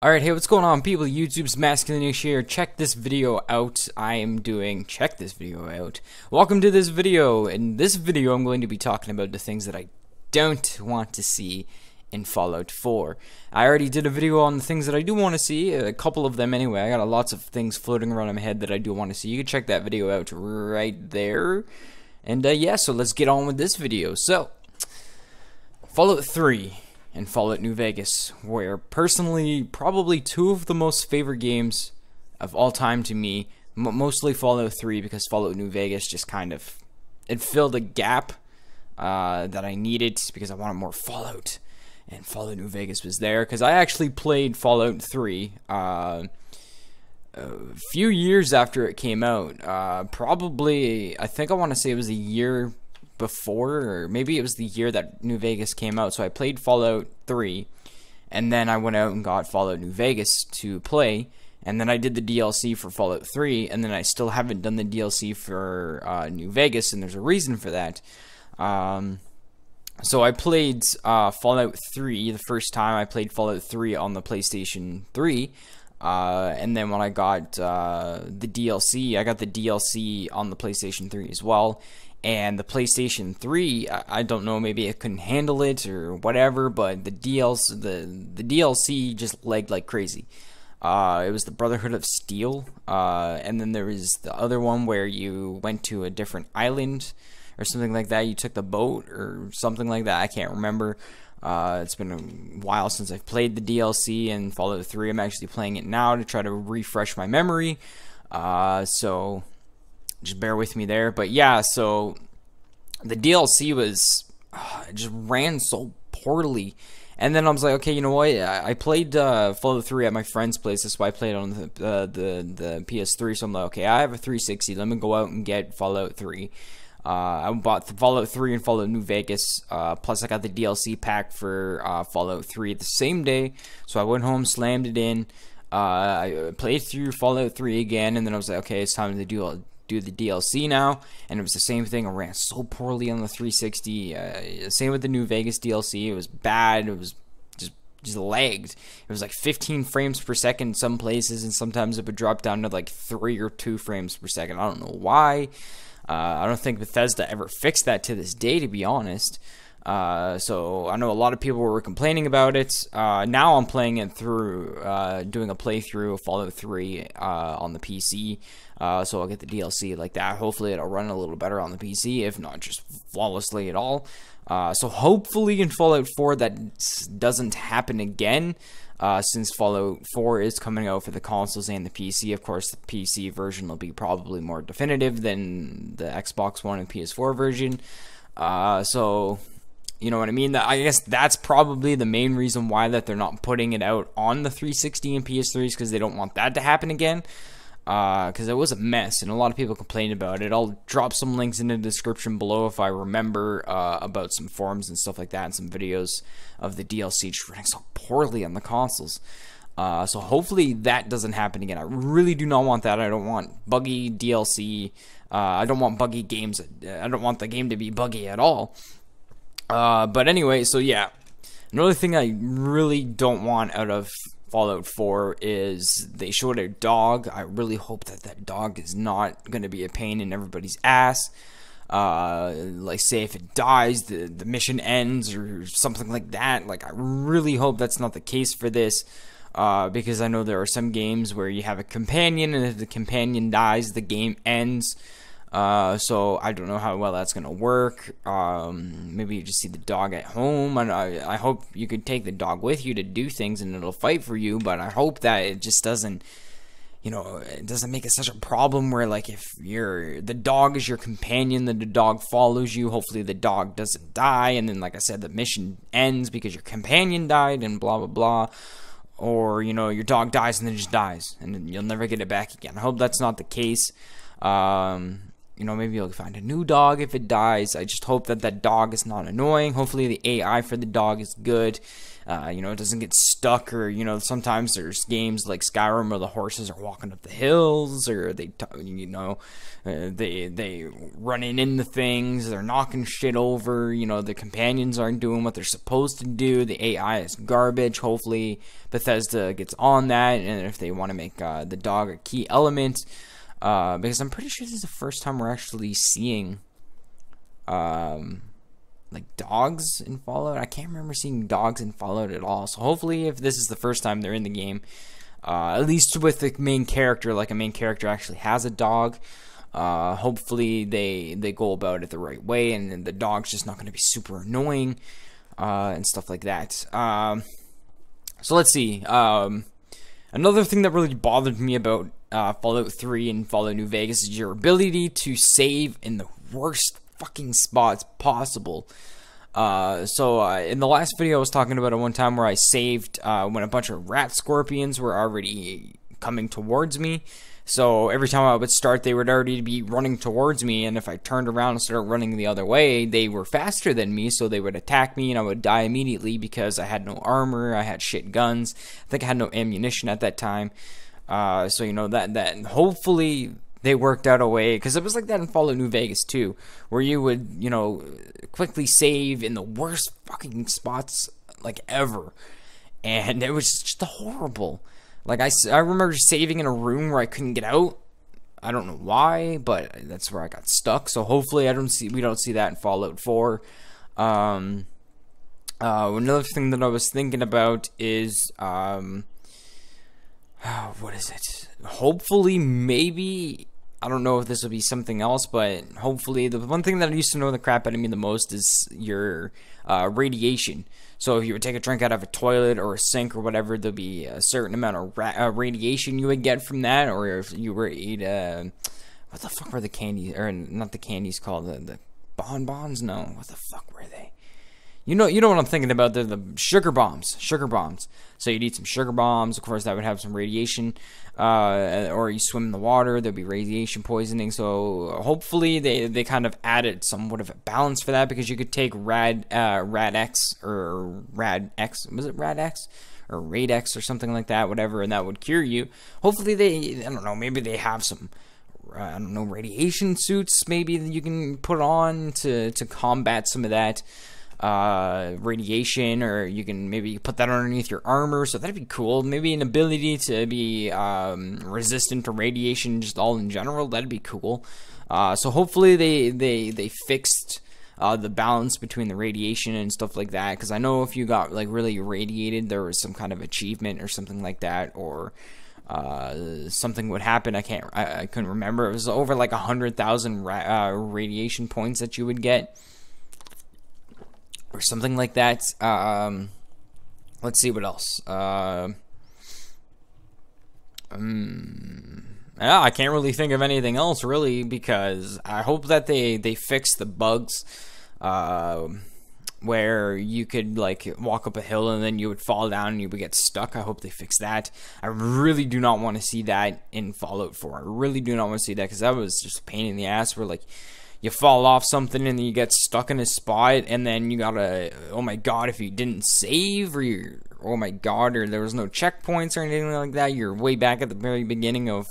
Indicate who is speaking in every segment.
Speaker 1: Alright, hey, what's going on, people? YouTube's Masculinity here. Check this video out. Check this video out. Welcome to this video. In this video, I'm going to be talking about the things that I don't want to see in Fallout 4. I already did a video on the things that I do want to see, a couple of them anyway. I got lots of things floating around in my head that I do want to see. You can check that video out right there. And yeah, so let's get on with this video. So, Fallout 3. And Fallout New Vegas, where personally probably two of the most favorite games of all time to me, mostly Fallout 3 because Fallout New Vegas just kind of, it filled a gap that I needed because I wanted more Fallout, and Fallout New Vegas was there because I actually played Fallout 3 a few years after it came out, probably, I think I want to say it was a year before, or maybe it was the year that New Vegas came out. So I played Fallout 3, and then I went out and got Fallout New Vegas to play, and then I did the DLC for Fallout 3, and then I still haven't done the DLC for New Vegas, and there's a reason for that. So I played Fallout 3 the first time. I played Fallout 3 on the PlayStation 3, and then when I got the DLC, I got the DLC on the PlayStation 3 as well. And the PlayStation 3, I don't know, maybe it couldn't handle it or whatever, but the DLC just lagged like crazy. It was the Brotherhood of Steel, and then there was the other one where you went to a different island or something like that. You took the boat or something like that. I can't remember. It's been a while since I've played the DLC in Fallout 3. I'm actually playing it now to try to refresh my memory. So just bear with me there. But yeah, so the DLC was it just ran so poorly, and then I was like, okay, you know what, I played Fallout 3 at my friend's place. That's why I played on the PS3. So I'm like, okay, I have a 360, let me go out and get Fallout 3. I bought Fallout 3 and Fallout New Vegas, plus I got the DLC pack for Fallout 3 the same day. So I went home, slammed it in, I played through Fallout 3 again, and then I was like, okay, it's time to do the DLC now. And it was the same thing. It ran so poorly on the 360. Same with the New Vegas DLC. It was bad. It was just lagged. It was like 15 frames per second in some places, and sometimes it would drop down to like 3 or 2 frames per second. I don't know why. I don't think Bethesda ever fixed that to this day, to be honest. So I know a lot of people were complaining about it. Now I'm playing it through, doing a playthrough of Fallout 3 on the PC. So I'll get the DLC like that. Hopefully it'll run a little better on the PC, if not just flawlessly at all. So hopefully in Fallout 4 that doesn't happen again, since Fallout 4 is coming out for the consoles and the PC. Of course, the PC version will be probably more definitive than the Xbox One and PS4 version. So you know what I mean? I guess that's probably the main reason why that they're not putting it out on the 360 and PS3s, because they don't want that to happen again. Because it was a mess, and a lot of people complained about it. I'll drop some links in the description below if I remember about some forums and stuff like that, and some videos of the DLC just running so poorly on the consoles. So hopefully that doesn't happen again. I really do not want that. I don't want buggy DLC. I don't want buggy games. I don't want the game to be buggy at all. But anyway, so yeah. Another thing I really don't want out of Fallout 4 is they showed a dog. I really hope that that dog is not going to be a pain in everybody's ass. Like, say if it dies, the mission ends or something like that. Like, I really hope that's not the case for this. Because I know there are some games where you have a companion, and if the companion dies, the game ends. So I don't know how well that's gonna work. Maybe you just see the dog at home, and I hope you could take the dog with you to do things and it'll fight for you, but I hope that it just doesn't, you know, it doesn't make it such a problem where, like, if the dog is your companion, then the dog follows you, hopefully the dog doesn't die, and then, like I said, the mission ends because your companion died and blah blah blah. Or, you know, your dog dies and then just dies, and you'll never get it back again. I hope that's not the case. You know, maybe you'll find a new dog if it dies. I just hope that that dog is not annoying. Hopefully the AI for the dog is good. You know, it doesn't get stuck, or, you know, sometimes there's games like Skyrim where the horses are walking up the hills, or they, you know, they running into things, they're knocking shit over, you know, the companions aren't doing what they're supposed to do, the AI is garbage. Hopefully Bethesda gets on that, and if they want to make the dog a key element, because I'm pretty sure this is the first time we're actually seeing like dogs in Fallout. I can't remember seeing dogs in Fallout at all. So hopefully, if this is the first time they're in the game, at least with the main character, like a main character actually has a dog, hopefully they go about it the right way, and the dog's just not going to be super annoying, and stuff like that. So let's see. Another thing that really bothered me about Fallout 3 and Fallout New Vegas is your ability to save in the worst fucking spots possible. So in the last video I was talking about one time where I saved when a bunch of rat scorpions were already coming towards me. So every time I would start, they would already be running towards me, and if I turned around and started running the other way, they were faster than me, so they would attack me and I would die immediately because I had no armor, I had shit guns, I think I had no ammunition at that time. So you know, that hopefully they worked out a way, because it was like that in Fallout New Vegas too, where you would, you know, quickly save in the worst fucking spots like ever, and it was just horrible. Like I remember saving in a room where I couldn't get out. I don't know why, but that's where I got stuck. So hopefully we don't see that in Fallout 4. Another thing that I was thinking about is what is it? Hopefully, maybe, I don't know if this will be something else, but hopefully, the one thing that I used to know the crap out of me the most is your radiation. So if you would take a drink out of a toilet or a sink or whatever, there'll be a certain amount of radiation you would get from that. Or if you were to eat, what the fuck were the candies, or not the candies called, the bonbons? No, what the fuck were they? You know what I'm thinking about. They're the sugar bombs. Sugar bombs. So you'd eat some sugar bombs. Of course, that would have some radiation. Or you swim in the water, there'd be radiation poisoning. So hopefully they kind of added somewhat of a balance for that, because you could take Rad-X, or Rad-X. Was it Rad-X? Or Raid-X or something like that, whatever, and that would cure you. Hopefully I don't know, maybe they have some, I don't know, radiation suits maybe that you can put on to combat some of that radiation, or you can maybe put that underneath your armor, so that'd be cool. Maybe an ability to be resistant to radiation just all in general, that'd be cool. So hopefully they fixed the balance between the radiation and stuff like that, because I know if you got like really irradiated, there was some kind of achievement or something like that, or something would happen. I couldn't remember. It was over like 100,000 radiation points that you would get, or something like that. Let's see what else. Yeah, I can't really think of anything else really, because I hope that they fix the bugs where you could like walk up a hill and then you would fall down and you would get stuck. I hope they fix that. I really do not want to see that in Fallout 4. I really do not want to see that, because that was just a pain in the ass, where like you fall off something and then you get stuck in a spot, and then you gotta, oh my god, if you didn't save, or you're, oh my god, or there was no checkpoints or anything like that, you're way back at the very beginning of,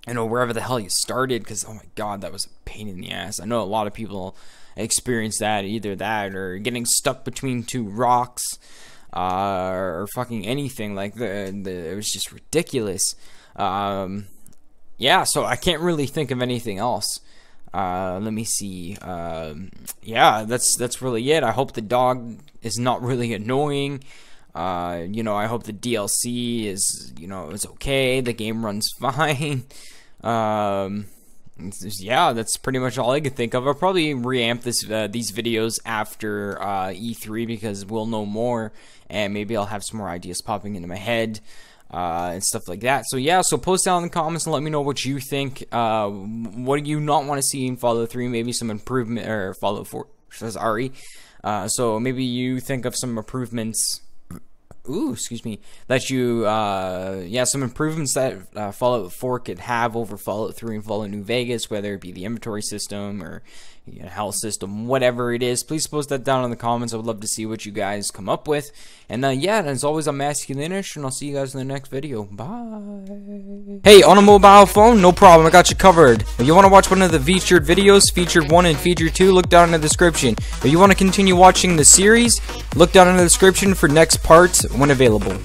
Speaker 1: you know, wherever the hell you started, because oh my god, that was a pain in the ass. I know a lot of people experience that, either that or getting stuck between two rocks, or fucking anything like it was just ridiculous. Yeah, so I can't really think of anything else. Let me see. Yeah, that's really it. I hope the dog is not really annoying. You know, I hope the DLC is, you know, it's okay. The game runs fine. Yeah, that's pretty much all I could think of. I'll probably reamp these videos after E3, because we'll know more, and maybe I'll have some more ideas popping into my head. And stuff like that. So yeah, so post down in the comments and let me know what you think. What do you not want to see in Fallout 3? Maybe some improvement, or Fallout 4, says Ari. So maybe you think of some improvements. Ooh, excuse me. That you, yeah, some improvements that Fallout 4 could have over Fallout 3 and Fallout New Vegas, whether it be the inventory system, or health system, whatever it is. Please post that down in the comments. I would love to see what you guys come up with. And yeah, as always, I'm Masculinish, and I'll see you guys in the next video. Bye. Hey, on a mobile phone? No problem, I got you covered. If you want to watch one of the featured videos, featured 1 and featured 2, look down in the description. If you want to continue watching the series, look down in the description for next parts when available.